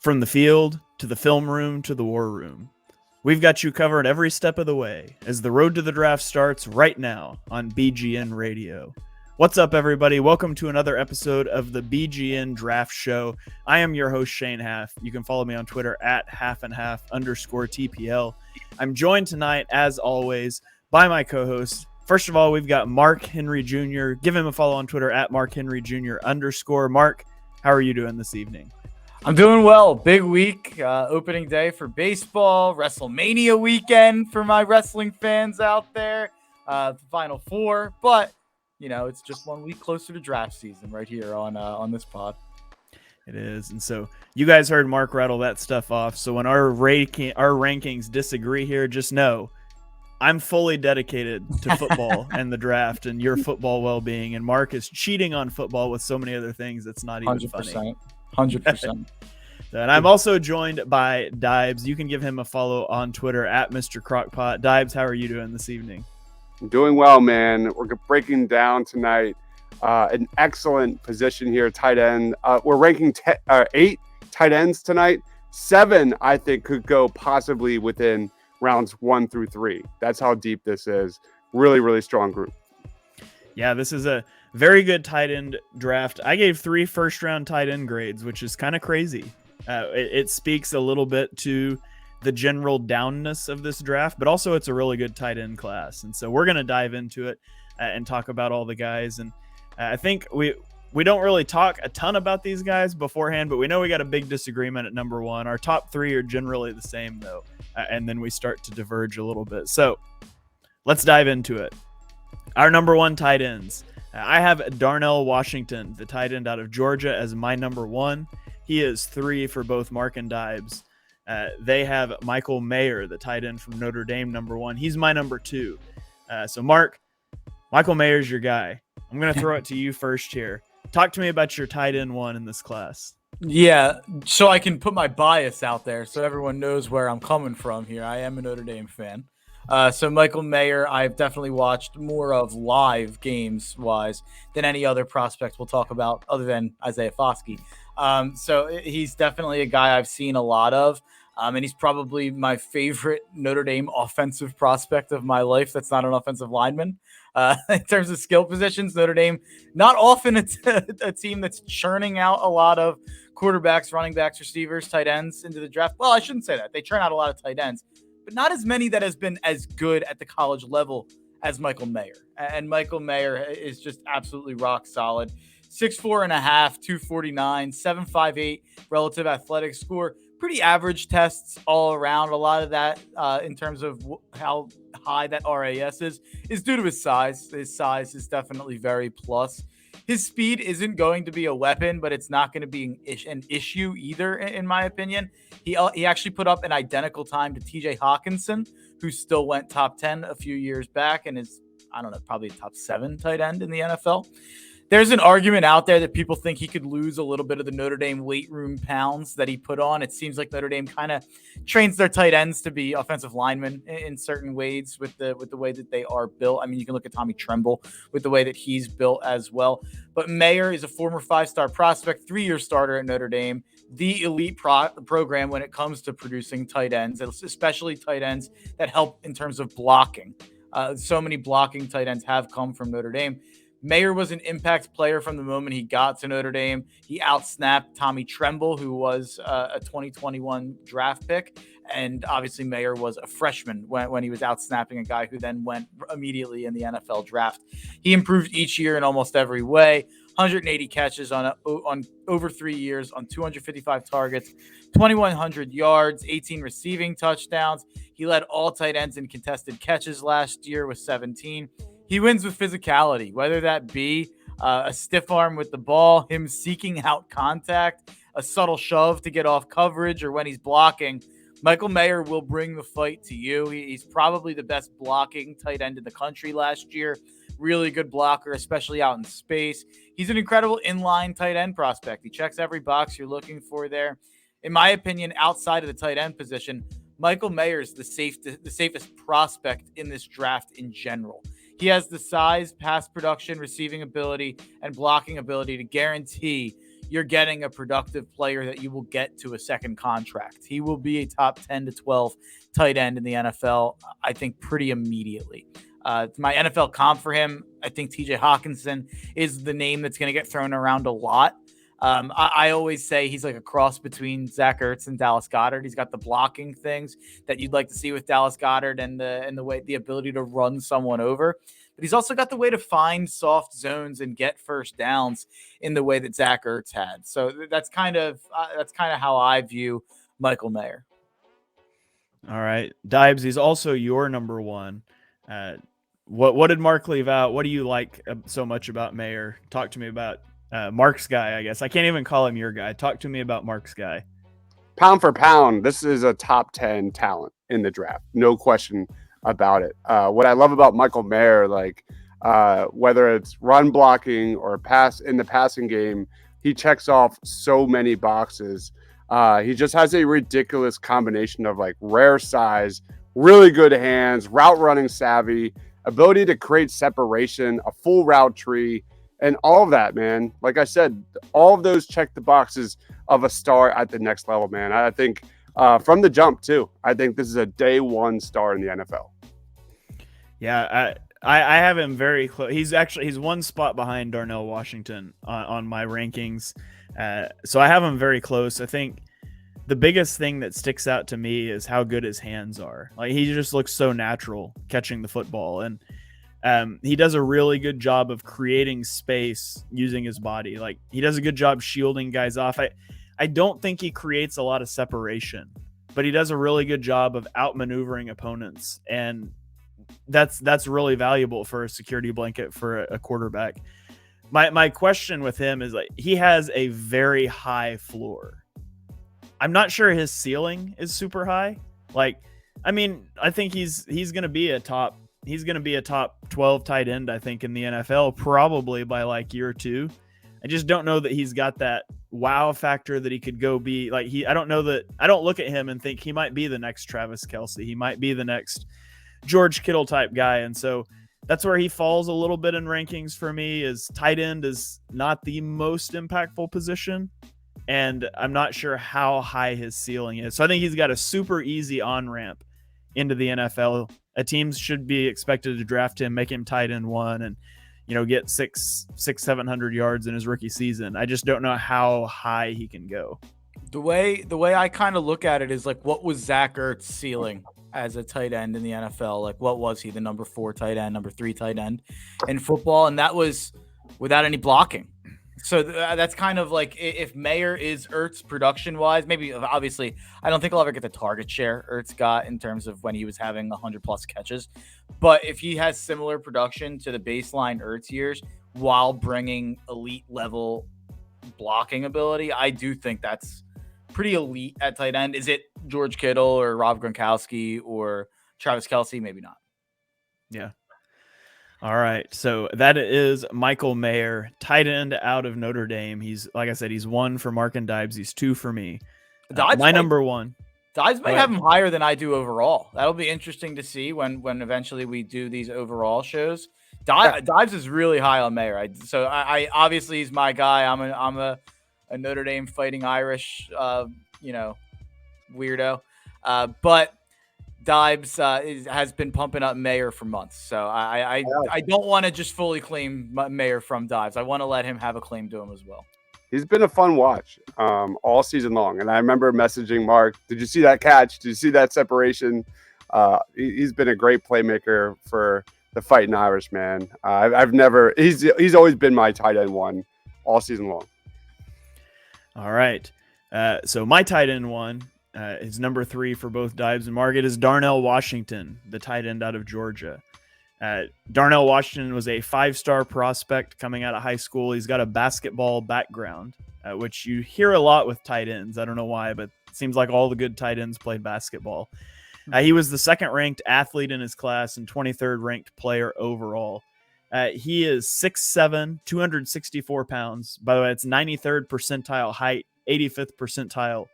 From the field to the film room to the war room, we've got you covered every step of the way as the road to the draft starts right now on BGN Radio. What's up, everybody? Welcome to another episode of the BGN Draft Show. I am your host, Shane Half. You can follow me on Twitter at halfandhalf_TPL. I'm joined tonight, as always, by my co-host. First of all, we've got Mark Henry Jr. Give him a follow on Twitter at @MarkHenryJr_. Mark, how are you doing this evening? I'm doing well. Big week, opening day for baseball, WrestleMania weekend for my wrestling fans out there, Final Four. But, you know, it's just 1 week closer to draft season right here on this pod. It is. And so you guys heard Mark rattle that stuff off. So when our rankings disagree here, just know I'm fully dedicated to football and the draft and your football well-being. And Mark is cheating on football with so many other things that's not even 100%. funny. 100%. And I'm also joined by Dibes. You can give him a follow on Twitter at Mr. Crockpot. Dibes, how are you doing this evening? I'm doing well, man. We're breaking down tonight an excellent position here, tight end. We're ranking 8 tight ends tonight. 7, I think, could go possibly within rounds 1 through 3. That's how deep this is. Really, really strong group. Yeah, this is a very good tight end draft. I gave 3 first-round tight end grades, which is kind of crazy. It speaks a little bit to the general downness of this draft, but also it's a really good tight end class. And so we're going to dive into it and talk about all the guys. And I think we don't really talk a ton about these guys beforehand, but we know we got a big disagreement at number 1. Our top 3 are generally the same, though, and then we start to diverge a little bit. So let's dive into it. Our number 1 tight ends. I have Darnell Washington, the tight end out of Georgia, as my number 1. He is 3 for both Mark and Dibes. They have Michael Mayer, the tight end from Notre Dame, number 1. He's my number 2. So, Mark, Michael Mayer's your guy. I'm going to throw it to you first here. Talk to me about your tight end 1 in this class. Yeah, so I can put my bias out there so everyone knows where I'm coming from here. I am a Notre Dame fan. So Michael Mayer, I've definitely watched more of live games-wise than any other prospect we'll talk about other than Isaiah Foskey. So he's definitely a guy I've seen a lot of, and he's probably my favorite Notre Dame offensive prospect of my life that's not an offensive lineman. In terms of skill positions, Notre Dame, not often a team that's churning out a lot of quarterbacks, running backs, receivers, tight ends into the draft. Well, I shouldn't say that. They churn out a lot of tight ends, but not as many that has been as good at the college level as Michael Mayer. And Michael Mayer is just absolutely rock solid. 6'4.5", 249, 7.58 relative athletic score. Pretty average tests all around. A lot of that in terms of how high that RAS is due to his size. His size is definitely very plus. His speed isn't going to be a weapon, but it's not going to be an issue either, in my opinion. He actually put up an identical time to TJ Hawkinson, who still went top 10 a few years back and is, I don't know, probably a top 7 tight end in the NFL. There's an argument out there that people think he could lose a little bit of the Notre Dame weight room pounds that he put on. It seems like Notre Dame kind of trains their tight ends to be offensive linemen in certain ways with the way that they are built. I mean, you can look at Tommy Tremble with the way that he's built as well. But Mayer is a former 5-star prospect, 3-year starter at Notre Dame, the elite program when it comes to producing tight ends, especially tight ends that help in terms of blocking. So many blocking tight ends have come from Notre Dame. Mayer was an impact player from the moment he got to Notre Dame. He outsnapped Tommy Tremble, who was a 2021 draft pick. And obviously Mayer was a freshman when he was outsnapping a guy who then went immediately in the NFL draft. He improved each year in almost every way. 180 catches on over 3 years on 255 targets, 2,100 yards, 18 receiving touchdowns. He led all tight ends in contested catches last year with 17. He wins with physicality, whether that be a stiff arm with the ball, him seeking out contact, a subtle shove to get off coverage, or when he's blocking. Michael Mayer will bring the fight to you. He's probably the best blocking tight end in the country last year. Really good blocker, especially out in space. He's an incredible inline tight end prospect. He checks every box you're looking for there. In my opinion, outside of the tight end position, Michael Mayer is the safest prospect in this draft in general. He has the size, pass production, receiving ability, and blocking ability to guarantee you're getting a productive player that you will get to a second contract. He will be a top 10 to 12 tight end in the NFL, I think, pretty immediately. My NFL comp for him, I think TJ Hawkinson is the name that's going to get thrown around a lot. I always say he's like a cross between Zach Ertz and Dallas Goedert. He's got the blocking things that you'd like to see with Dallas Goedert and the ability to run someone over. But he's also got the way to find soft zones and get first downs in the way that Zach Ertz had. So that's kind of how I view Michael Mayer. All right, Dibes, he's also your number one. What did Mark leave out? What do you like so much about Mayer? Talk to me about Mark's guy, I guess. I can't even call him your guy. Talk to me about Mark's guy. Pound for pound, this is a top 10 talent in the draft. No question about it. What I love about Michael Mayer, like whether it's run blocking or pass in the passing game, he checks off so many boxes. He just has a ridiculous combination of like rare size, really good hands, route running savvy, ability to create separation, a full route tree, and all of that, man. Like I said, all of those check the boxes of a star at the next level, man. I think from the jump too, I think this is a day one star in the NFL. Yeah, I have him very close. He's one spot behind Darnell Washington on my rankings. So I have him very close. I think the biggest thing that sticks out to me is how good his hands are. Like, he just looks so natural catching the football, and he does a really good job of creating space using his body. Like, he does a good job shielding guys off. I don't think he creates a lot of separation, but he does a really good job of outmaneuvering opponents, and that's really valuable for a security blanket for a quarterback. My question with him is, like, he has a very high floor. I'm not sure his ceiling is super high. Like, I mean, I think he's going to be a top 12 tight end, I think, in the NFL, probably by like year 2. I just don't know that he's got that wow factor that he could go be like I don't look at him and think he might be the next Travis Kelce. He might be the next George Kittle type guy. And so that's where he falls a little bit in rankings for me. Is tight end is not the most impactful position, and I'm not sure how high his ceiling is. So I think he's got a super easy on-ramp into the NFL. A team should be expected to draft him, make him tight end 1, and get 700 yards in his rookie season. I just don't know how high he can go. The way I kind of look at it is like, what was Zach Ertz' ceiling as a tight end in the NFL? Like, what was he? The number 4 tight end, number 3 tight end in football, and that was without any blocking. So that's kind of like, if Mayer is Ertz production-wise, maybe, obviously, I don't think I'll ever get the target share Ertz got in terms of when he was having 100-plus catches. But if he has similar production to the baseline Ertz years while bringing elite-level blocking ability, I do think that's pretty elite at tight end. Is it George Kittle or Rob Gronkowski or Travis Kelce? Maybe not. Yeah. All right, so that is Michael Mayer, tight end out of Notre Dame. He's, like I said, he's 1 for Mark and Dibes. He's 2 for me. My number 1. Dibes might have him higher than I do overall. That'll be interesting to see when eventually we do these overall shows. Dibes is really high on Mayer. So I obviously, he's my guy. I'm a Notre Dame Fighting Irish, weirdo. But Dibes has been pumping up Mayer for months. So I don't want to just fully claim Mayer from Dibes. I want to let him have a claim to him as well. He's been a fun watch all season long. And I remember messaging Mark, did you see that catch? Did you see that separation? He's been a great playmaker for the Fighting Irish, man. He's always been my tight end 1 all season long. All right. So my tight end 1 is number 3 for both Dibes and Mark. It is Darnell Washington, the tight end out of Georgia. Darnell Washington was a 5-star prospect coming out of high school. He's got a basketball background, which you hear a lot with tight ends. I don't know why, but it seems like all the good tight ends played basketball. He was the 2nd ranked athlete in his class and 23rd ranked player overall. He is 6'7", 264 pounds. By the way, it's 93rd percentile height, 85th percentile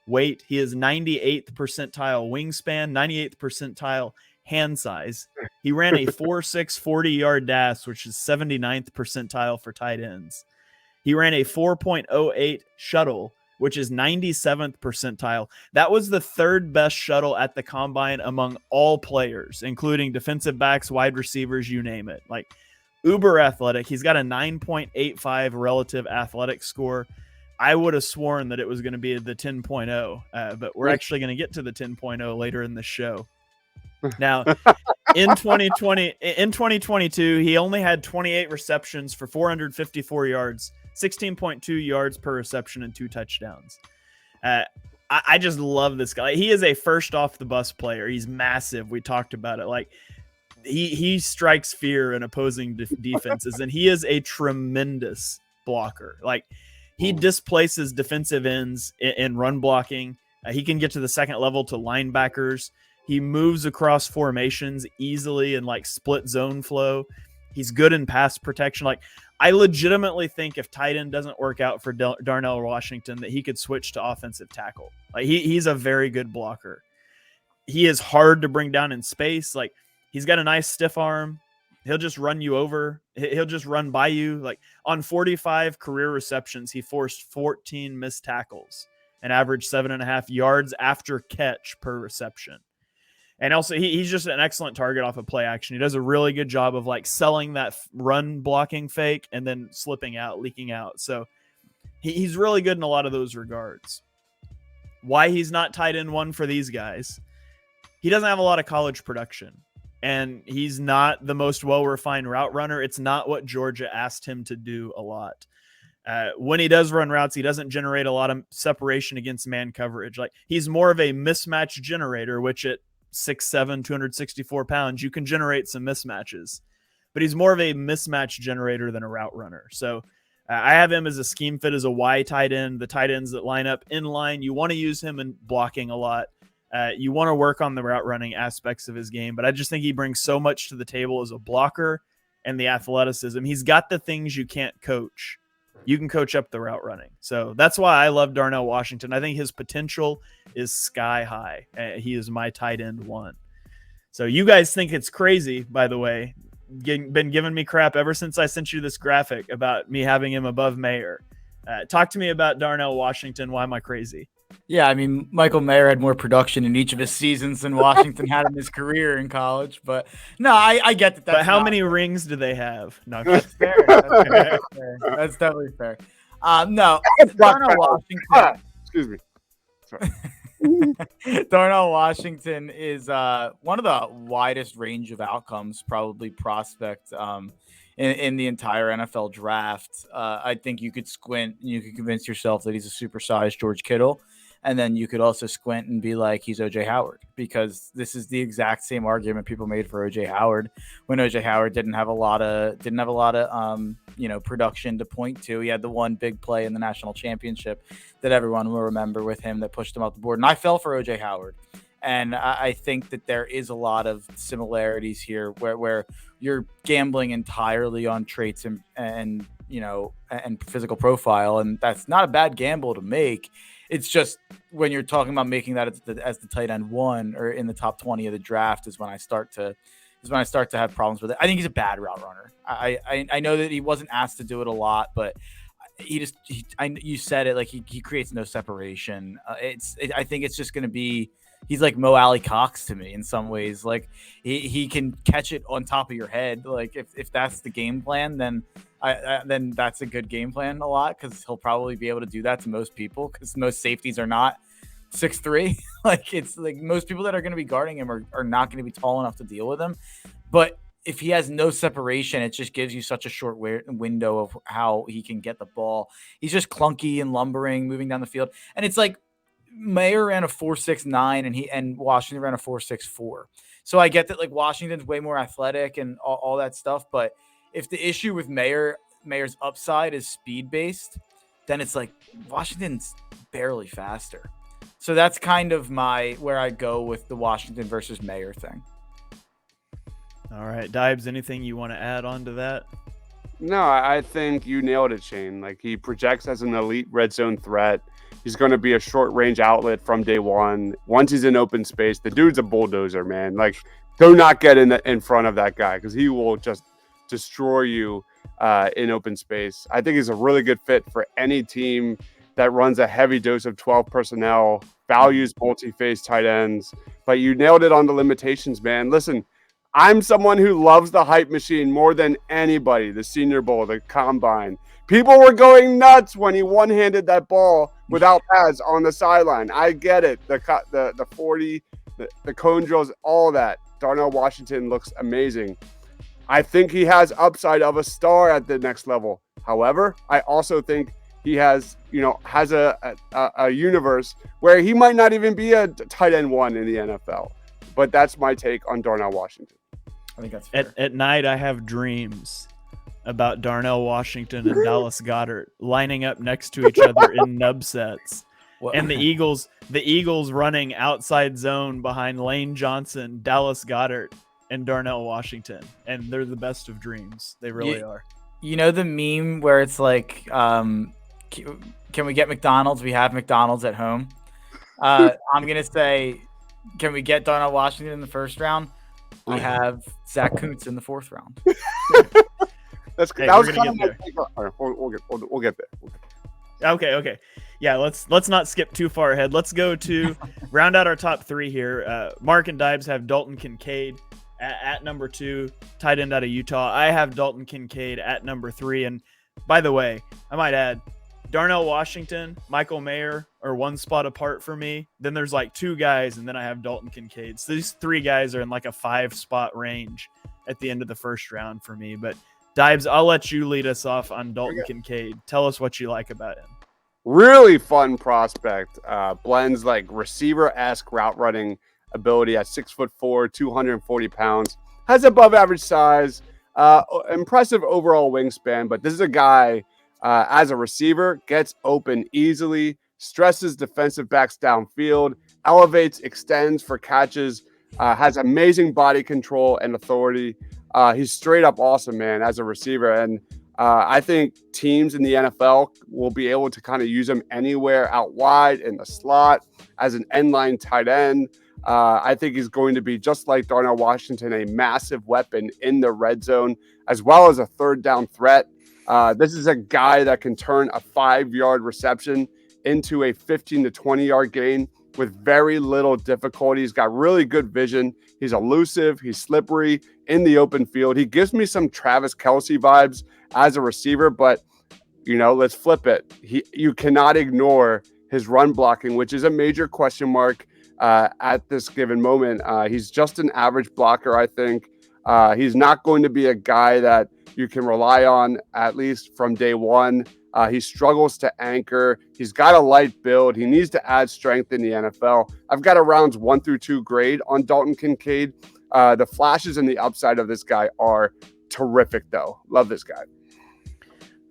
weight. He is 98th percentile wingspan, 98th percentile hand size. He ran a 4.6 40-yard dash, which is 79th percentile for tight ends. He ran a 4.08 shuttle, which is 97th percentile. That was the third best shuttle at the combine among all players, including defensive backs, wide receivers, you name it. Like, uber athletic. He's got a 9.85 relative athletic score. I would have sworn that it was going to be the 10.0, but we're actually going to get to the 10.0 later in the show. Now, in 2022, he only had 28 receptions for 454 yards, 16.2 yards per reception, and 2 touchdowns. I just love this guy. He is a first off the bus player. He's massive. We talked about it. Like, he strikes fear in opposing defenses, and he is a tremendous blocker. Like, he displaces defensive ends in run blocking. He can get to the second level to linebackers. He moves across formations easily and like split zone flow. He's good in pass protection. Like, I legitimately think if tight end doesn't work out for Darnell Washington, that he could switch to offensive tackle. Like, he's a very good blocker. He is hard to bring down in space. Like, he's got a nice stiff arm. He'll just run you over. He'll just run by you. Like, on 45 career receptions, he forced 14 missed tackles and averaged 7.5 yards after catch per reception. And also, he's just an excellent target off of play action. He does a really good job of like selling that run blocking fake and then slipping out, leaking out. So he's really good in a lot of those regards. Why he's not tight end 1 for these guys? He doesn't have a lot of college production, and he's not the most well-refined route runner. It's not what Georgia asked him to do a lot. When he does run routes, he doesn't generate a lot of separation against man coverage. Like, he's more of a mismatch generator, which at 6'7", 264 pounds, you can generate some mismatches, but he's more of a mismatch generator than a route runner. So I have him as a scheme fit as a Y tight end. The tight ends that line up in line, you want to use him in blocking a lot. You want to work on the route running aspects of his game, but I just think he brings so much to the table as a blocker and the athleticism. He's got the things you can't coach. You can coach up the route running. So that's why I love Darnell Washington. I think his potential is sky high. He is my tight end 1. So you guys think it's crazy, by the way, been giving me crap ever since I sent you this graphic about me having him above Mayer. Talk to me about Darnell Washington. Why am I crazy? Yeah, I mean, Michael Mayer had more production in each of his seasons than Washington had in his career in college. But no, I get that. But how many rings do they have? No, that's fair. That's fair. That's definitely fair. No, Darnell Washington. Excuse me. Sorry. Darnell Washington is one of the widest range of outcomes, probably prospect in the entire NFL draft. I think you could squint and you could convince yourself that he's a supersized George Kittle. And then you could also squint and be like, he's OJ Howard, because this is the exact same argument people made for OJ Howard when OJ Howard didn't have a lot of production to point to. He had the one big play in the national championship that everyone will remember with him that pushed him off the board. And I fell for OJ Howard. And I think that there is a lot of similarities here where you're gambling entirely on traits and physical profile. And that's not a bad gamble to make. It's just when you're talking about making that as the tight end 1 or in the top 20 of the draft is when I start to have problems with it. I think he's a bad route runner. I know that he wasn't asked to do it a lot, but you said it, like he creates no separation. I think it's just going to be, he's like Mo Alley Cox to me in some ways. Like he can catch it on top of your head. Like if that's the game plan, then that's a good game plan a lot, because he'll probably be able to do that to most people, because most safeties are not 6'3". Like, it's like most people that are going to be guarding him are not going to be tall enough to deal with him. But if he has no separation, it just gives you such a short window of how he can get the ball. He's just clunky and lumbering, moving down the field. And it's like Mayer ran a 4.69 and Washington ran a 4.64. So I get that, like, Washington's way more athletic and all that stuff, but if the issue with Mayer's upside is speed based, then it's like Washington's barely faster. So that's kind of where I go with the Washington versus Mayer thing. All right, Dibes, anything you want to add on to that? No, I think you nailed it, Shane. Like, he projects as an elite red zone threat. He's going to be a short range outlet from day one. Once he's in open space, the dude's a bulldozer, man. Like, do not get in front of that guy, because he will just destroy you in open space. I think he's a really good fit for any team that runs a heavy dose of 12 personnel, values multi-phase tight ends. But you nailed it on the limitations, man. Listen, I'm someone who loves the hype machine more than anybody, the Senior Bowl, the Combine. People were going nuts when he one-handed that ball without pads on the sideline. I get it. The 40, the cone drills, all that. Darnell Washington looks amazing. I think he has upside of a star at the next level. However, I also think he has a universe where he might not even be a tight end 1 in the NFL. But that's my take on Darnell Washington. I think that's fair. At night, I have dreams about Darnell Washington and Dallas Goedert lining up next to each other in nub sets. What? And the Eagles running outside zone behind Lane Johnson, Dallas Goedert, and Darnell Washington. And they're the best of dreams. They really are. You know the meme where it's like, can we get McDonald's? We have McDonald's at home. I'm going to say, can we get Darnell Washington in the first round? We have Zach Koontz in the 4th round. That was kind of my favorite. We'll get there. Okay. Yeah, let's not skip too far ahead. Let's go to round out our top 3 here. Mark and Dibes have Dalton Kincaid at number 2, tight end out of Utah. I have Dalton Kincaid at number 3. And by the way, I might add, Darnell Washington, Michael Mayer are 1 spot apart for me. Then there's like 2 guys, and then I have Dalton Kincaid. So these 3 guys are in like a 5-spot range at the end of the first round for me. But Dibes, I'll let you lead us off on Dalton Kincaid. Tell us what you like about him. Really fun prospect. Blends like receiver-esque route running ability at 6'4", 240 pounds. Has above average size. Impressive overall wingspan. But this is a guy, as a receiver, gets open easily, stresses defensive backs downfield, elevates, extends for catches, has amazing body control and authority. He's straight up awesome, man, as a receiver. And I think teams in the NFL will be able to kind of use him anywhere out wide in the slot as an end line tight end. I think he's going to be, just like Darnell Washington, a massive weapon in the red zone, as well as a 3rd down threat. This is a guy that can turn a 5-yard reception into a 15 to 20-yard gain with very little difficulty. He's got really good vision. He's elusive. He's slippery in the open field. He gives me some Travis Kelce vibes as a receiver, but, let's flip it. You cannot ignore his run blocking, which is a major question mark at this given moment. He's just an average blocker, I think. He's not going to be a guy that you can rely on, at least from day one. He struggles to anchor. He's got a light build. He needs to add strength in the NFL. I've got a rounds 1 through 2 grade on Dalton Kincaid. The flashes and the upside of this guy are terrific, though. Love this guy.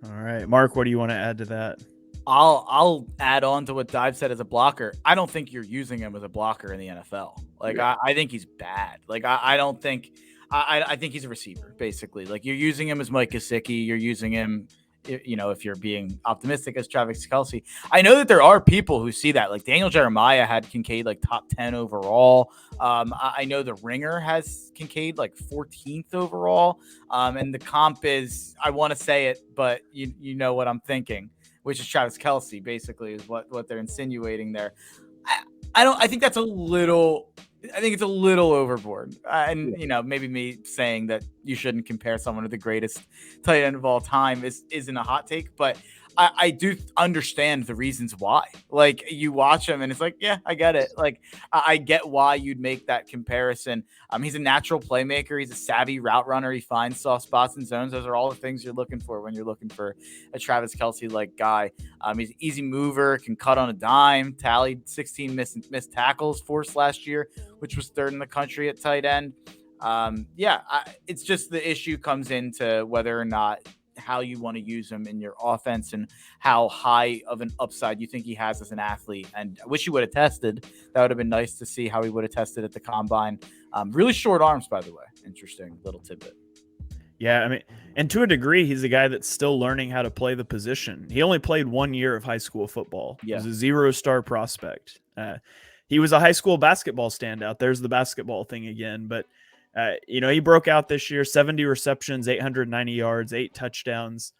All right, Mark, what do you want to add to that? I'll add on to what Dive said as a blocker. I don't think you're using him as a blocker in the NFL. I think he's bad. I think he's a receiver, basically. Like, you're using him as Mike Gesicki. You're using him, if you're being optimistic, as Travis Kelce. I know that there are people who see that. Like, Daniel Jeremiah had Kincaid like top 10 overall. I know the Ringer has Kincaid like 14th overall. And the comp is, I want to say it, but you know what I'm thinking, which is Travis Kelce, basically, is what they're insinuating there. I think it's a little overboard. Maybe me saying that you shouldn't compare someone to the greatest tight end of all time isn't a hot take, but I do understand the reasons why. Like, you watch him and it's like, yeah, I get it. Like, I get why you'd make that comparison. He's a natural playmaker. He's a savvy route runner. He finds soft spots and zones. Those are all the things you're looking for when you're looking for a Travis Kelce-like guy. He's an easy mover, can cut on a dime, tallied 16 missed tackles forced last year, which was 3rd in the country at tight end. It's just the issue comes into whether or not how you want to use him in your offense and how high of an upside you think he has as an athlete. And I wish he would have tested. That would have been nice to see how he would have tested at the combine. Really short arms, by the way. Interesting little tidbit. Yeah, I mean, and to a degree, he's a guy that's still learning how to play the position. He only played 1 year of high school football. Yeah. He was a 0-star prospect. He was a high school basketball standout. There's the basketball thing again. But He broke out this year, 70 receptions, 890 yards, 8 touchdowns.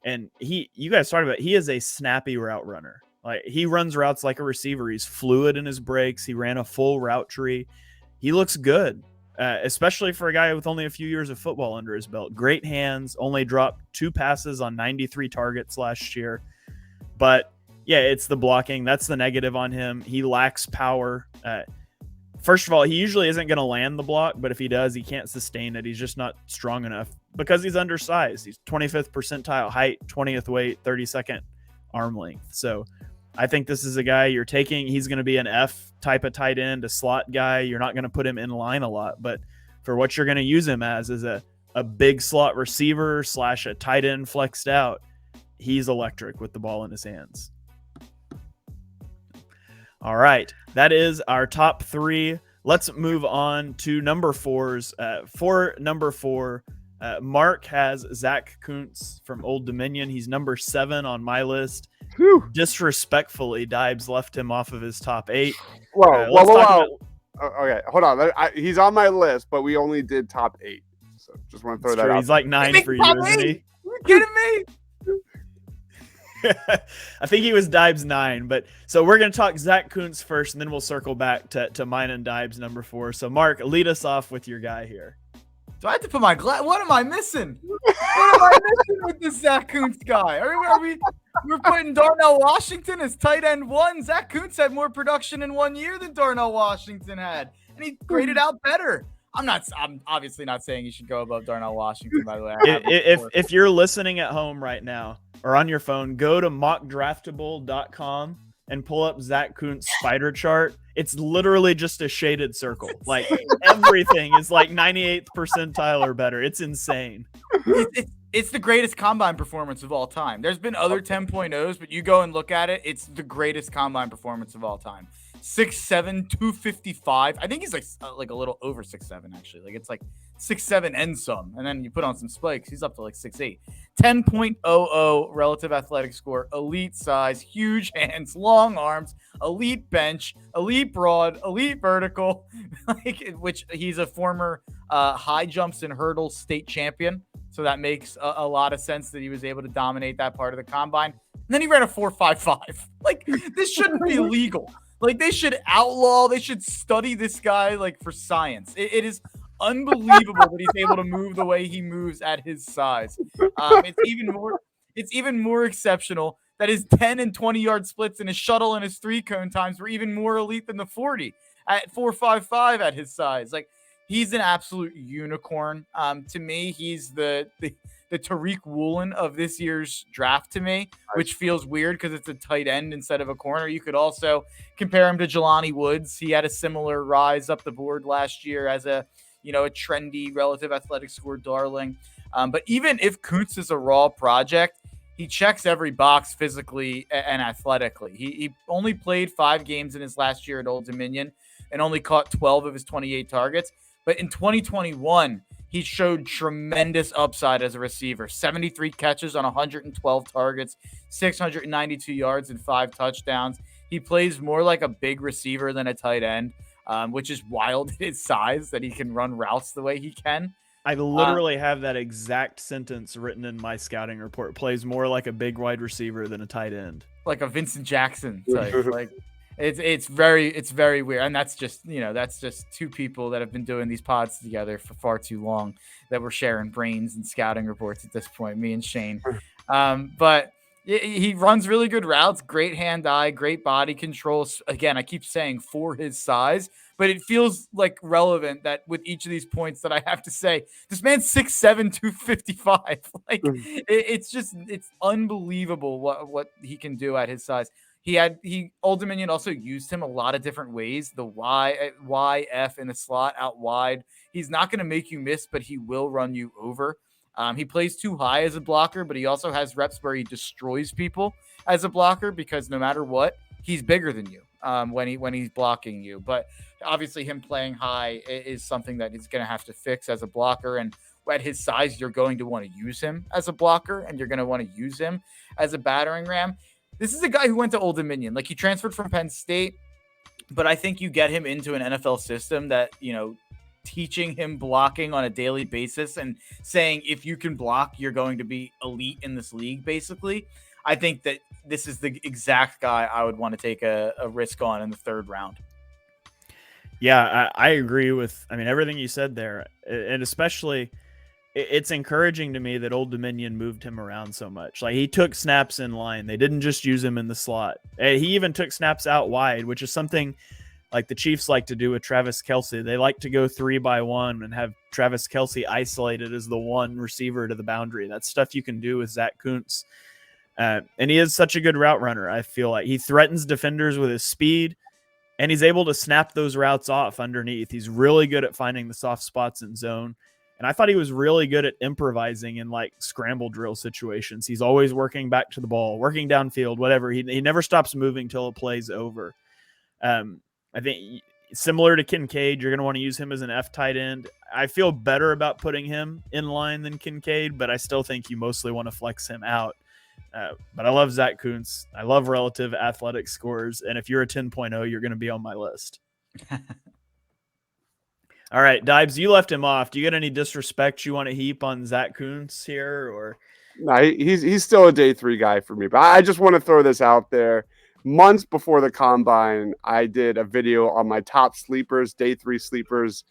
And you guys talked about, he is a snappy route runner. Like, he runs routes like a receiver. He's fluid in his breaks. He ran a full route tree. He looks good, especially for a guy with only a few years of football under his belt. Great hands, only dropped 2 passes on 93 targets last year. But yeah, it's the blocking. That's the negative on him. He lacks power. First of all, he usually isn't going to land the block, but if he does, he can't sustain it. He's just not strong enough because he's undersized. He's 25th percentile height, 20th weight, 32nd arm length. So I think this is a guy you're taking. He's going to be an F type of tight end, a slot guy. You're not going to put him in line a lot, but for what you're going to use him as is a big slot receiver / a tight end flexed out, he's electric with the ball in his hands. All right, that is our top 3. Let's move on to number 4s. For number 4, Mark has Zach Koontz from Old Dominion. He's number 7 on my list. Whew. Disrespectfully, Dibes left him off of his top 8. Whoa. Okay, hold on. He's on my list, but we only did top 8. So just want to throw that out. He's like 9 for you, isn't he? Are you kidding me? I think he was Dibes 9, but so we're going to talk Zach Koontz first, and then we'll circle back to mine and Dibes number 4. So Mark, lead us off with your guy here. Do I have to put my what am I missing? What am I missing with this Zach Koontz guy? We're putting Darnell Washington as tight end 1. Zach Koontz had more production in 1 year than Darnell Washington had, and he graded out better. I'm obviously not saying you should go above Darnell Washington, by the way. If you're listening at home right now or on your phone, go to mockdraftable.com and pull up Zach Koontz spider chart. It's literally just a shaded circle. Like, everything is like 98th percentile or better. It's insane. It's the greatest combine performance of all time. There's been other 10.0s, but you go and look at it, it's the greatest combine performance of all time. 6'7", 255. I think he's like a little over 6'7", actually. Like, it's like 6'7" and some. And then you put on some spikes, he's up to like 6'8". 10.00 relative athletic score, elite size, huge hands, long arms, elite bench, elite broad, elite vertical, which he's a former high jumps and hurdles state champion. So that makes a lot of sense that he was able to dominate that part of the combine. And then he ran a 4.55. Like, this shouldn't be legal. Like, they should outlaw, they should study this guy, like, for science. It is unbelievable that he's able to move the way he moves at his size. It's even more exceptional that his 10 and 20-yard splits and his shuttle and his 3-cone times were even more elite than the 40 at 4.55 at his size. Like, he's an absolute unicorn. To me, he's the Tariq Woolen of this year's draft to me, which feels weird because it's a tight end instead of a corner. You could also compare him to Jelani Woods. He had a similar rise up the board last year as a trendy relative athletic score darling. But even if Koontz is a raw project, he checks every box physically and athletically. He only played 5 games in his last year at Old Dominion and only caught 12 of his 28 targets. But in 2021, he showed tremendous upside as a receiver. 73 catches on 112 targets, 692 yards and 5 touchdowns. He plays more like a big receiver than a tight end, which is wild at his size that he can run routes the way he can. I literally have that exact sentence written in my scouting report. Plays more like a big wide receiver than a tight end. Like a Vincent Jackson type. Like, it's very weird. And that's just 2 people that have been doing these pods together for far too long that we're sharing brains and scouting reports at this point, me and Shane. But he runs really good routes, great hand-eye, great body control. Again, I keep saying for his size, but it feels like relevant that with each of these points that I have to say, this man's 6'7", 255. Like, it's unbelievable what he can do at his size. Old Dominion also used him a lot of different ways. The Y, F in the slot out wide. He's not going to make you miss, but he will run you over. He plays too high as a blocker, but he also has reps where he destroys people as a blocker because no matter what, he's bigger than you when he's blocking you. But obviously him playing high is something that he's going to have to fix as a blocker. And at his size, you're going to want to use him as a blocker and you're going to want to use him as a battering ram. This is a guy who went to Old Dominion. Like, he transferred from Penn State, but I think you get him into an NFL system that, teaching him blocking on a daily basis and saying, if you can block, you're going to be elite in this league, basically. I think that this is the exact guy I would want to take a risk on in the 3rd round. Yeah, I agree with, everything you said there. And especially, it's encouraging to me that Old Dominion moved him around so much. Like, he took snaps in line. They didn't just use him in the slot. He even took snaps out wide, which is something like the Chiefs like to do with Travis Kelce. They like to go 3-by-1 and have Travis Kelce isolated as the one receiver to the boundary. That's stuff you can do with Zach Koontz. And he is such a good route runner. I feel like he threatens defenders with his speed, and he's able to snap those routes off underneath. He's really good at finding the soft spots in zone. And I thought he was really good at improvising in like scramble drill situations. He's always working back to the ball, working downfield, whatever. He never stops moving till it plays over. I think similar to Kincaid, you're going to want to use him as an F tight end. I feel better about putting him in line than Kincaid, but I still think you mostly want to flex him out. But I love Zach Koontz. I love relative athletic scores. And if you're a 10.0, you're going to be on my list. All right, Dibes, you left him off. Do you get any disrespect you want to heap on Zach Koontz here? Or no, he's still a day 3 guy for me. But I just want to throw this out there. Months before the combine, I did a video on my top sleepers, day 3 sleepers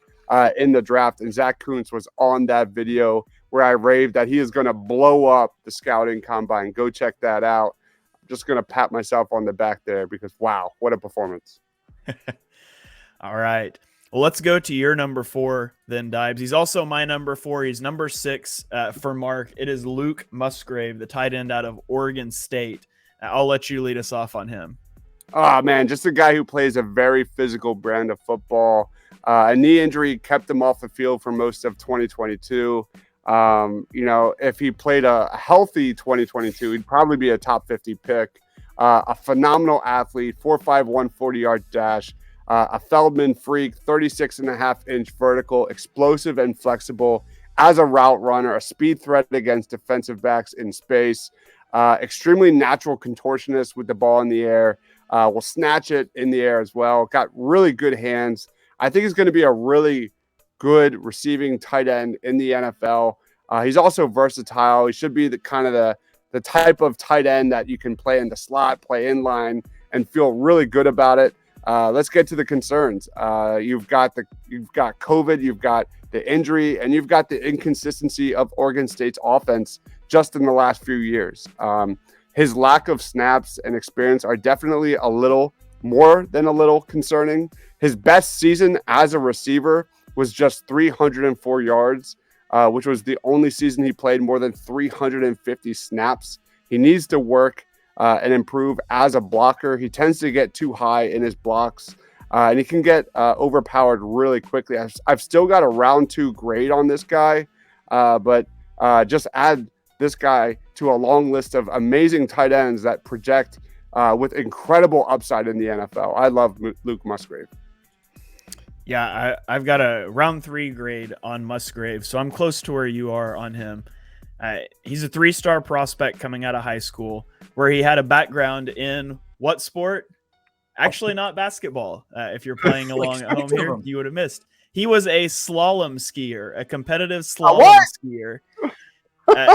in the draft, and Zach Koontz was on that video where I raved that he is going to blow up the scouting combine. Go check that out. I'm just going to pat myself on the back there because, wow, what a performance. All right. Well, let's go to your number 4 then, Dibes. He's also my number 4. He's number 6 for Mark. It is Luke Musgrave, the tight end out of Oregon State. I'll let you lead us off on him. Oh, man, just a guy who plays a very physical brand of football. A knee injury kept him off the field for most of 2022. If he played a healthy 2022, he'd probably be a top 50 pick. A phenomenal athlete, 4.5, 140-yard dash, a Feldman freak, 36.5-inch vertical, explosive and flexible as a route runner, a speed threat against defensive backs in space. Extremely natural contortionist with the ball in the air. Will snatch it in the air as well. Got really good hands. I think he's going to be a really good receiving tight end in the NFL. He's also versatile. He should be the type of tight end that you can play in the slot, play in line, and feel really good about it. Let's get to the concerns. You've got COVID, you've got the injury, and you've got the inconsistency of Oregon State's offense just in the last few years. His lack of snaps and experience are definitely a little more than a little concerning. His best season as a receiver was just 304 yards, which was the only season he played more than 350 snaps. He needs to work and improve as a blocker. He tends to get too high in his blocks, and he can get overpowered really quickly. I've still got a round 2 grade on this guy, but just add this guy to a long list of amazing tight ends that project with incredible upside in the NFL. I love Luke Musgrave. Yeah, I've got a round 3 grade on Musgrave, so I'm close to where you are on him. He's a 3-star prospect coming out of high school where he had a background in what sport? Actually, not basketball. If you're playing along at home here, you would have missed. He was a slalom skier, a competitive slalom skier.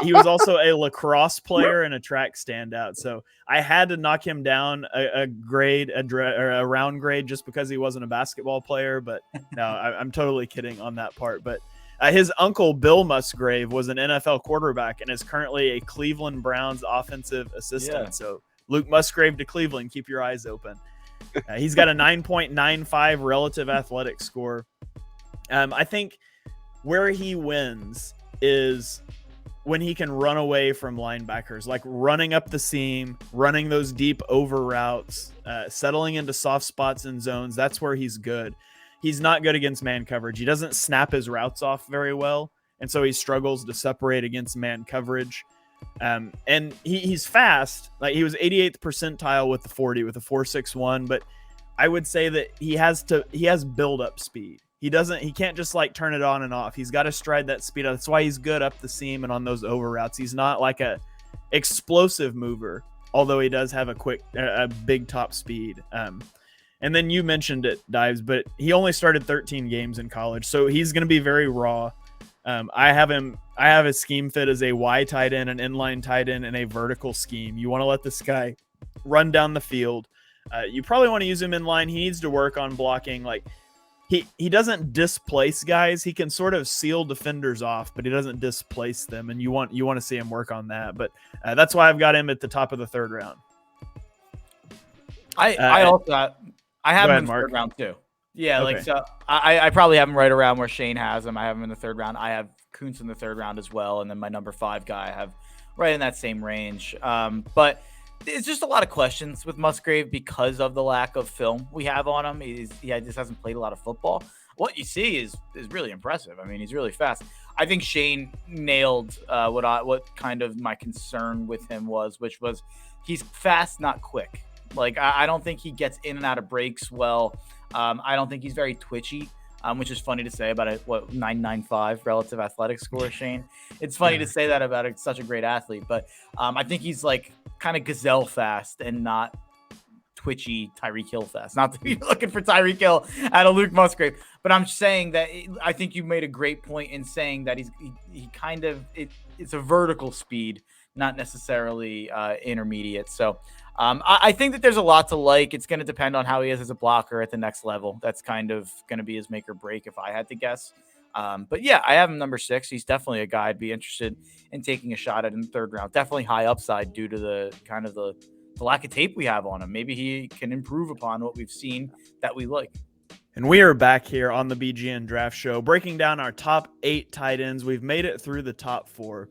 He was also a lacrosse player and a track standout. So I had to knock him down a round grade just because he wasn't a basketball player. But no, I'm totally kidding on that part. But his uncle, Bill Musgrave, was an NFL quarterback and is currently a Cleveland Browns offensive assistant. Yeah. So Luke Musgrave to Cleveland, keep your eyes open. He's got a 9.95 relative athletic score. I think where he wins is when he can run away from linebackers, like running up the seam, running those deep over routes, settling into soft spots and zones. That's where he's good. He's not good against man coverage. He doesn't snap his routes off very well, and so he struggles to separate against man coverage. And he's fast. Like, he was 88th percentile with the 40 with a 4.61, but I would say that he has build up speed. He can't just like turn it on and off. He's got to stride that speed. That's why he's good up the seam and on those over routes. He's not like a explosive mover, although he does have a big top speed. And then you mentioned it, Dives, but he only started 13 games in college, so he's going to be very raw. I have a scheme fit as a Y tight end, an inline tight end, and a vertical scheme. You want to let this guy run down the field. You probably want to use him in line. He needs to work on blocking. Like he doesn't displace guys. He can sort of seal defenders off, but he doesn't displace them. And you want to see him work on that. But that's why I've got him at the top of the third round. I have him in the third round too. Yeah, Okay. like so I probably have him right around where Shane has him. I have him in the third round. I have Koontz in the third round as well, and then my number 5 guy I have right in that same range. But it's just a lot of questions with Musgrave because of the lack of film we have on him. He just hasn't played a lot of football. What you see is really impressive. I mean, he's really fast. I think Shane nailed what kind of my concern with him was, which was he's fast, not quick. Like I don't think he gets in and out of breaks well. I don't think he's very twitchy, which is funny to say about a 995 relative athletic score, Shane. It's funny to say that about such a great athlete, but I think he's like kind of gazelle fast and not twitchy Tyreek Hill fast. Not that you're looking for Tyreek Hill out of Luke Musgrave, but I'm saying that I think you made a great point in saying that it's a vertical speed, not necessarily intermediate. So I think that there's a lot to like. It's going to depend on how he is as a blocker at the next level. That's kind of going to be his make or break if I had to guess. But yeah, I have him number 6. He's definitely a guy I'd be interested in taking a shot at in the third round. Definitely high upside due to the kind of the lack of tape we have on him. Maybe he can improve upon what we've seen that we like. And we are back here on the BGN Draft Show, breaking down our top 8 tight ends. We've made it through the top 4.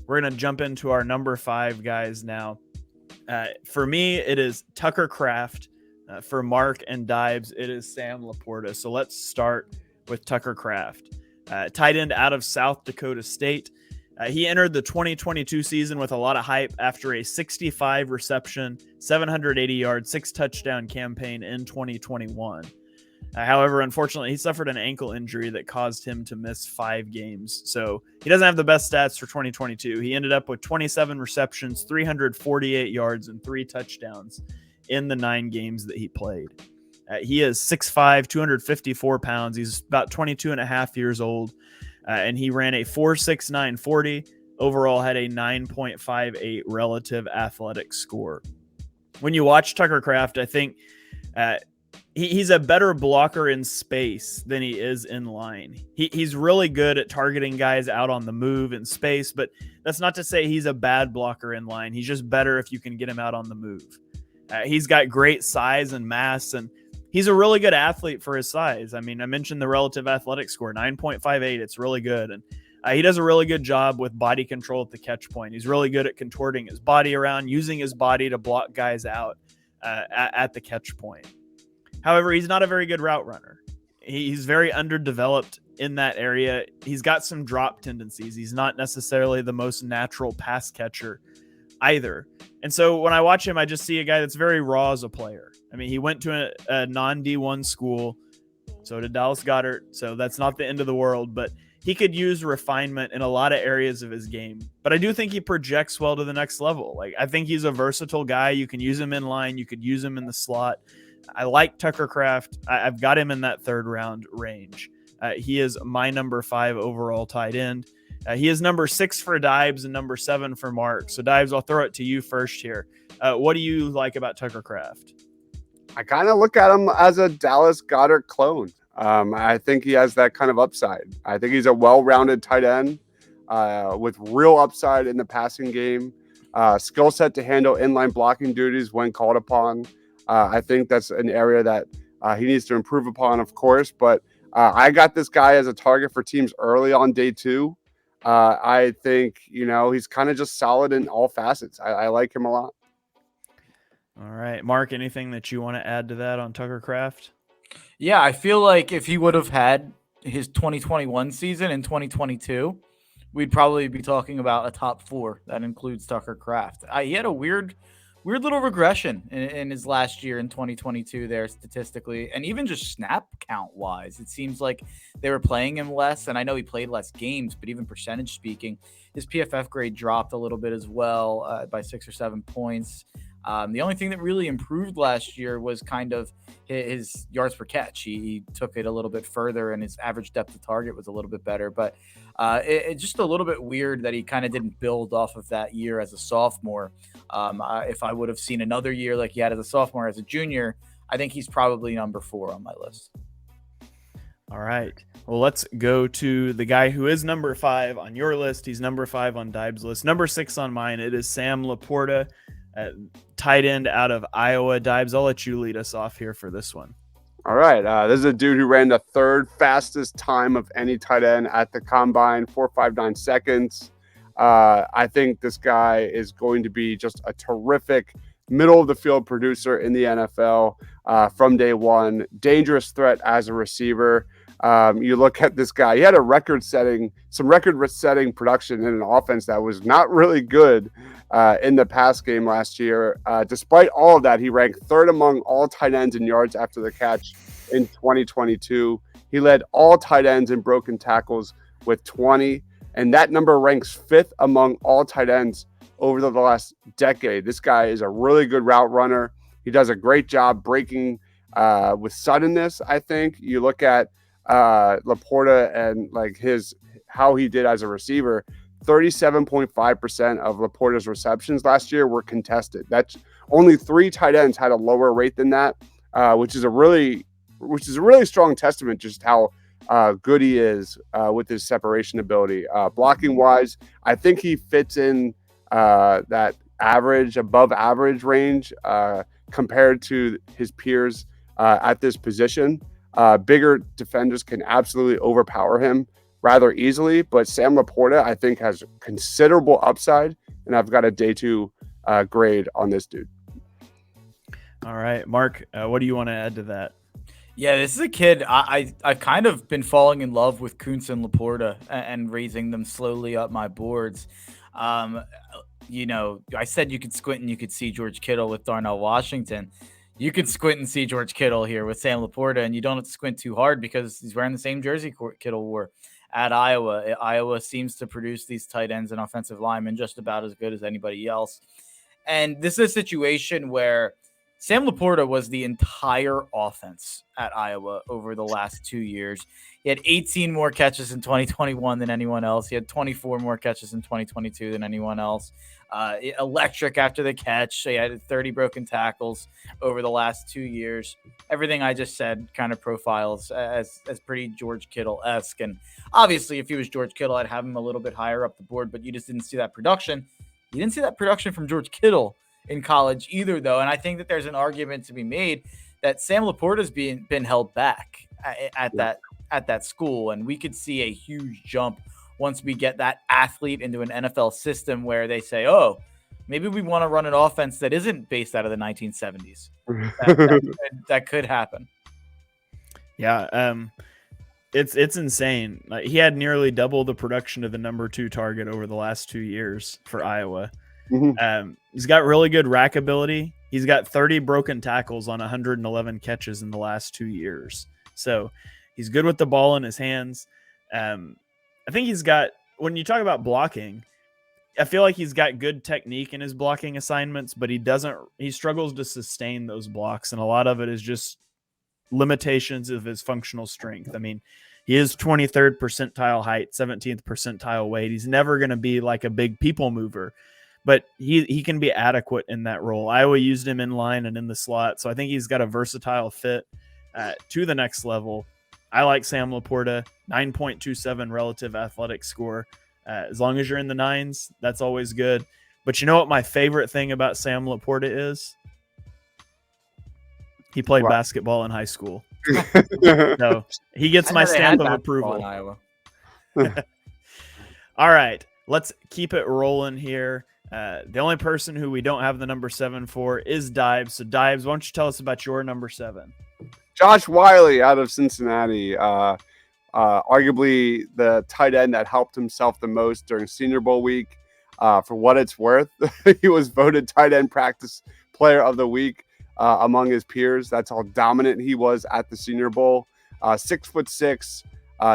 We're going to jump into our number 5 guys now. For me, it is Tucker Kraft. For Mark and Dives, it is Sam LaPorta. So let's start with Tucker Kraft. Tight end out of South Dakota State. He entered the 2022 season with a lot of hype after a 65 reception, 780 yard, 6 touchdown campaign in 2021. However, unfortunately, he suffered an ankle injury that caused him to miss 5 games. So he doesn't have the best stats for 2022. He ended up with 27 receptions, 348 yards, and 3 touchdowns in the 9 games that he played. He is 6'5", 254 pounds. He's about 22 and a half years old. And he ran a 4.69 40. Overall had a 9.58 relative athletic score. When you watch Tucker Kraft, I think he's a better blocker in space than he is in line. He's really good at targeting guys out on the move in space, but that's not to say he's a bad blocker in line. He's just better if you can get him out on the move. He's got great size and mass, and he's a really good athlete for his size. I mean, I mentioned the relative athletic score, 9.58. It's really good. And he does a really good job with body control at the catch point. He's really good at contorting his body around, using his body to block guys out at the catch point. However, he's not a very good route runner. He's very underdeveloped in that area. He's got some drop tendencies. He's not necessarily the most natural pass catcher either. And so when I watch him, I just see a guy that's very raw as a player. I mean, he went to a non-D1 school. So did Dallas Goedert. So that's not the end of the world, but he could use refinement in a lot of areas of his game. But I do think he projects well to the next level. Like, I think he's a versatile guy. You can use him in line. You could use him in the slot. I like Tucker Kraft. I've got him in that third round range. He is my number 5 overall tight end. He is number 6 for Dives and number 7 for Mark. So Dives, I'll throw it to you first here. What do you like about Tucker Kraft? I kind of look at him as a Dallas Goedert clone. I think he has that kind of upside. I think he's a well-rounded tight end with real upside in the passing game, skill set to handle inline blocking duties when called upon. I think that's an area that he needs to improve upon, of course. But I got this guy as a target for teams early on day 2. I think, he's kind of just solid in all facets. I like him a lot. All right, Mark, anything that you want to add to that on Tucker Kraft? Yeah, I feel like if he would have had his 2021 season in 2022, we'd probably be talking about a top 4 that includes Tucker Kraft. He had a weird little regression in his last year in 2022 there statistically, and even just snap count wise. It seems like they were playing him less, and I know he played less games, but even percentage speaking, his PFF grade dropped a little bit as well by 6 or 7 points. The only thing that really improved last year was kind of his yards per catch. He took it a little bit further, and his average depth of target was a little bit better. But it's just a little bit weird that he kind of didn't build off of that year as a sophomore. If I would have seen another year like he had as a sophomore, as a junior, I think he's probably number 4 on my list. All right. Well, let's go to the guy who is number 5 on your list. He's number 5 on Dibe's list. Number 6 on mine. It is Sam LaPorta, tight end out of Iowa. Dibes, I'll let you lead us off here for this one. All right. This is a dude who ran the 3rd fastest time of any tight end at the combine, 4.59 seconds. I think this guy is going to be just a terrific middle of the field producer in the NFL from day one. Dangerous threat as a receiver. You look at this guy, he had some record-setting production in an offense that was not really good in the pass game last year. Despite all of that, he ranked 3rd among all tight ends in yards after the catch in 2022. He led all tight ends in broken tackles with 20, and that number ranks 5th among all tight ends over the last decade. This guy is a really good route runner. He does a great job breaking with suddenness, I think. You look at LaPorta and how he did as a receiver. 37.5% of LaPorta's receptions last year were contested. That's only 3 tight ends had a lower rate than that, which is a really strong testament just how good he is with his separation ability. Blocking wise, I think he fits in that above average range compared to his peers at this position. Bigger defenders can absolutely overpower him rather easily, but Sam LaPorta, I think, has considerable upside, and I've got a day 2 grade on this dude. All right, Mark, what do you want to add to that? Yeah, this is a kid. I've kind of been falling in love with Koontz and LaPorta and raising them slowly up my boards. I said you could squint and you could see George Kittle with Darnell Washington. You could squint and see George Kittle here with Sam LaPorta, and you don't have to squint too hard because he's wearing the same jersey Kittle wore at Iowa. Iowa seems to produce these tight ends and offensive linemen just about as good as anybody else. And this is a situation where Sam LaPorta was the entire offense at Iowa over the last 2 years. He had 18 more catches in 2021 than anyone else. He had 24 more catches in 2022 than anyone else. Electric after the catch. He had 30 broken tackles over the last 2 years. Everything I just said kind of profiles as pretty George Kittle-esque. And obviously, if he was George Kittle, I'd have him a little bit higher up the board, but you just didn't see that production. You didn't see that production from George Kittle in college either, though. And I think that there's an argument to be made that Sam LaPorta's been held back at that school, and we could see a huge jump once we get that athlete into an NFL system where they say, oh, maybe we want to run an offense that isn't based out of the 1970s. That could happen. Yeah, it's insane. Like, he had nearly double the production of the number 2 target over the last 2 years for Iowa. Mm-hmm. He's got really good rack ability. He's got 30 broken tackles on 111 catches in the last 2 years. So he's good with the ball in his hands. I think he's got, when you talk about blocking, I feel like he's got good technique in his blocking assignments, but he struggles to sustain those blocks. And a lot of it is just limitations of his functional strength. I mean, he is 23rd percentile height, 17th percentile weight. He's never going to be like a big people mover, but he can be adequate in that role. Iowa used him in line and in the slot. So I think he's got a versatile fit to the next level. I like Sam LaPorta, 9.27 relative athletic score. As long as you're in the 9s, that's always good. But you know what my favorite thing about Sam LaPorta is? He played basketball in high school. So he gets my stamp of approval. In Iowa. All right, let's keep it rolling here. The only person who we don't have the number 7 for is Dibes. So Dibes, why don't you tell us about your number 7? Josh Wiley out of Cincinnati, arguably the tight end that helped himself the most during Senior Bowl week. For what it's worth, he was voted tight end practice player of the week among his peers. That's how dominant he was at the Senior Bowl. 6'6",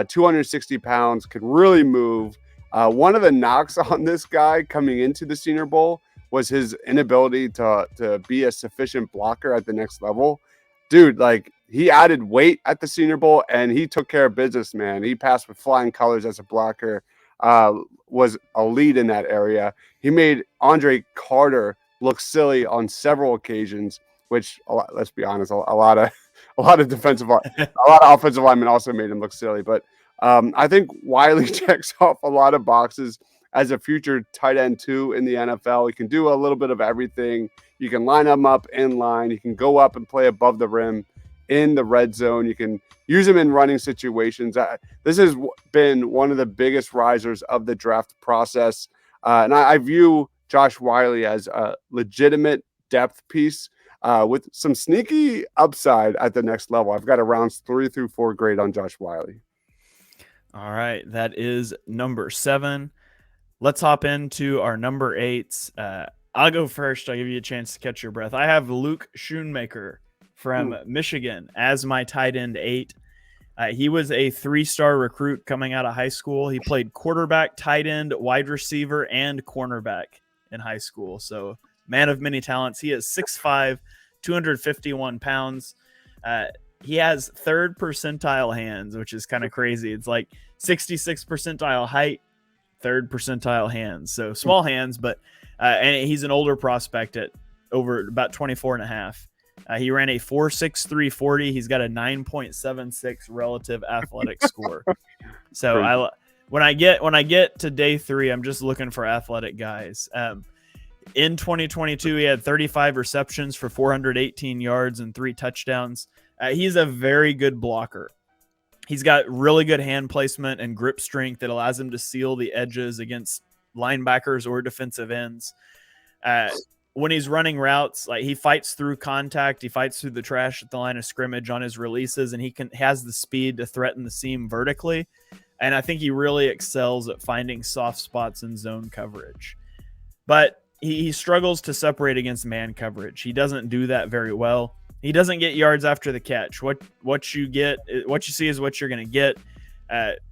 260 pounds, could really move. One of the knocks on this guy coming into the Senior Bowl was his inability to be a sufficient blocker at the next level. Dude, like, he added weight at the Senior Bowl, and he took care of business, man. He passed with flying colors as a blocker, was a lead in that area. He made Andre Carter look silly on several occasions, which, let's be honest, a lot of offensive linemen also made him look silly. But I think Wiley checks off a lot of boxes as a future tight end 2 in the NFL. He can do a little bit of everything. You can line him up in line. You can go up and play above the rim in the red zone. You can use him in running situations. This has been one of the biggest risers of the draft process. And I view Josh Wiley as a legitimate depth piece with some sneaky upside at the next level. I've got a rounds 3 through 4 grade on Josh Wiley. All right. That is number 7. Let's hop into our number 8s. I'll go first. I'll give you a chance to catch your breath. I have Luke Schoonmaker from Michigan as my tight end 8. He was a 3-star recruit coming out of high school. He played quarterback, tight end, wide receiver, and cornerback in high school. So man of many talents. He is 6'5", 251 pounds. He has 3rd percentile hands, which is kind of crazy. It's like 66th percentile height, 3rd percentile hands. So small hands, but and he's an older prospect at over about 24 and a half. He ran a 4.63 40. He's got a 9.76 relative athletic score. So when I get to day 3, I'm just looking for athletic guys. In 2022, he had 35 receptions for 418 yards and 3 touchdowns. He's a very good blocker. He's got really good hand placement and grip strength that allows him to seal the edges against linebackers or defensive ends. When he's running routes, like, he fights through contact, he fights through the trash at the line of scrimmage on his releases, and he has the speed to threaten the seam vertically. And I think he really excels at finding soft spots in zone coverage. But he struggles to separate against man coverage. He doesn't do that very well. He doesn't get yards after the catch. What you see is what you're going to get.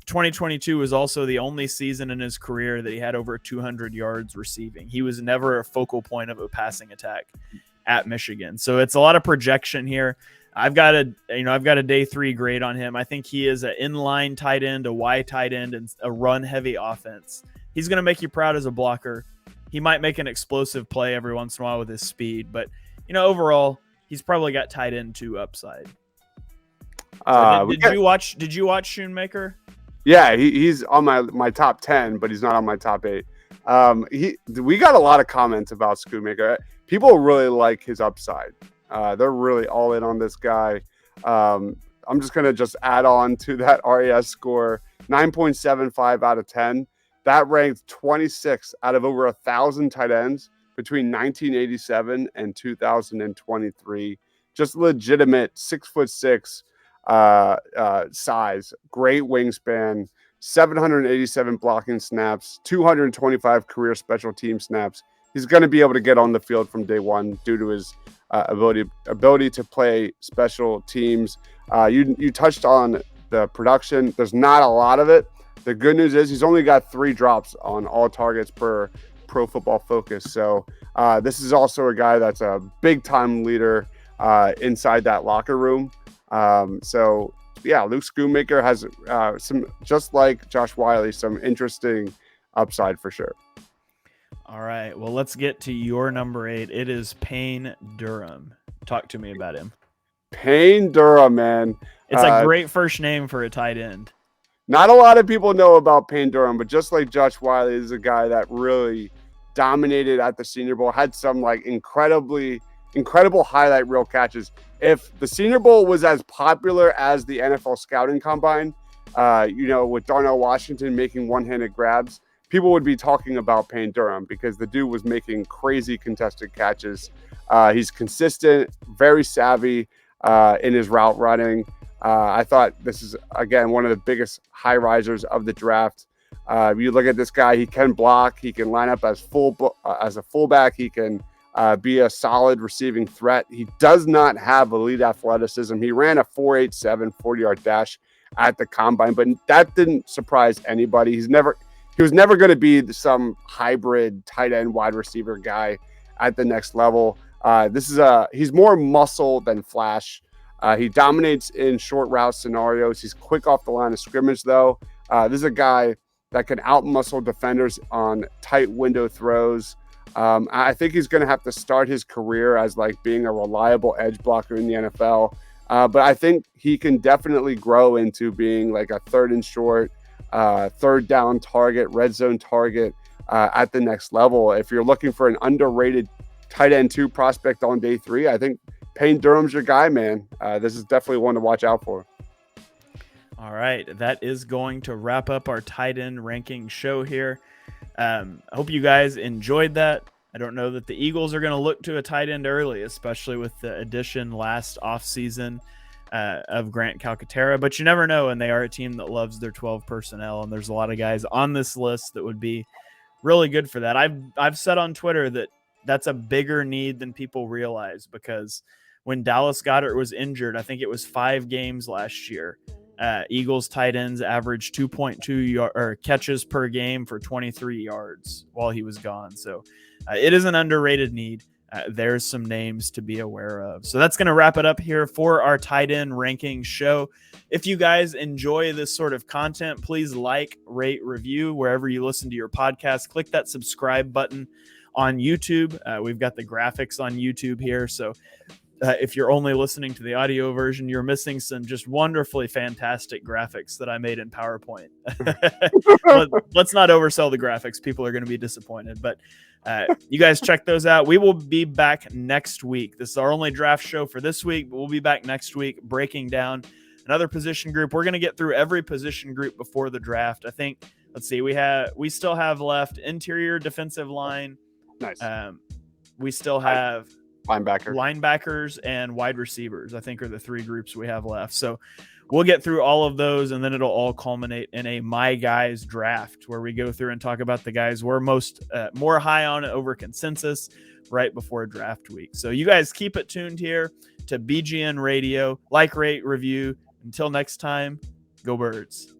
2022 was also the only season in his career that he had over 200 yards receiving. He was never a focal point of a passing attack at Michigan. So it's a lot of projection here. I've got a day 3 grade on him. I think he is an inline tight end, a Y tight end, and a run heavy offense. He's going to make you proud as a blocker. He might make an explosive play every once in a while with his speed, but overall, he's probably got tight end 2 upside. Did you watch Schoonmaker? Yeah, he's on my top 10, but he's not on my top 8. We got a lot of comments about Schoonmaker. People really like his upside. They're really all in on this guy. I'm just going to add on to that RAS score, 9.75 out of 10. That ranked 26 out of over 1,000 tight ends between 1987 and 2023. Just legitimate 6'6" size, great wingspan, 787 blocking snaps, 225 career special team snaps. He's going to be able to get on the field from day one due to his ability to play special teams. You touched on the production. There's not a lot of it. The good news is he's only got 3 drops on all targets per Pro Football Focus. So this is also a guy that's a big time leader inside that locker room. So yeah, Luke Schoonmaker has some, just like Josh Wiley, some interesting upside for sure. All right, well, let's get to your number 8. It is Payne Durham. Talk to me about him. Payne Durham, man. It's a great first name for a tight end. Not a lot of people know about Payne Durham, but just like Josh Wiley, is a guy that really dominated at the Senior Bowl, had some like incredible highlight reel catches. If the Senior Bowl was as popular as the NFL scouting combine, with Darnell Washington making one-handed grabs, people would be talking about Payne Durham because the dude was making crazy contested catches. He's consistent, very savvy in his route running. I thought this is, again, one of the biggest high risers of the draft. You look at this guy, he can block, he can line up as a fullback, he can be a solid receiving threat. He does not have elite athleticism. He ran a 4.87 40-yard dash at the combine, but that didn't surprise anybody. He was never going to be some hybrid tight end wide receiver guy. at the next level. He's more muscle than flash. He dominates in short route scenarios. He's quick off the line of scrimmage, though. This is a guy that can out-muscle defenders on tight window throws. I think he's going to have to start his career as like being a reliable edge blocker in the NFL. But I think he can definitely grow into being like a third and short, third down target, red zone target at the next level. If you're looking for an underrated tight end 2 prospect on day 3, I think Payne Durham's your guy, man. This is definitely one to watch out for. All right, that is going to wrap up our tight end ranking show here. I hope you guys enjoyed that. I don't know that the Eagles are going to look to a tight end early, especially with the addition last offseason of Grant Calcaterra, but you never know, and they are a team that loves their 12 personnel, and there's a lot of guys on this list that would be really good for that. I've said on Twitter that that's a bigger need than people realize, because when Dallas Goedert was injured, I think it was 5 games last year, Eagles tight ends averaged 2.2 catches per game for 23 yards while he was gone. So it is an underrated need. There's some names to be aware of. So that's going to wrap it up here for our tight end ranking show. If you guys enjoy this sort of content, please like, rate, review wherever you listen to your podcast. Click that subscribe button on YouTube. We've got the graphics on YouTube here. So if you're only listening to the audio version, you're missing some just wonderfully fantastic graphics that I made in PowerPoint. Let's not oversell the graphics. People are going to be disappointed, but you guys check those out. We will be back next week. This is our only draft show for this week, but we'll be back next week breaking down another position group. We're going to get through every position group before the draft. I think, let's see, we still have left interior defensive line. Nice. We still have linebackers and wide receivers, I think, are the 3 groups we have left. So we'll get through all of those, and then it'll all culminate in a My Guys draft, where we go through and talk about the guys we're more high on over consensus right before draft week. So you guys keep it tuned here to BGN Radio. Like, rate, review. Until next time, go Birds.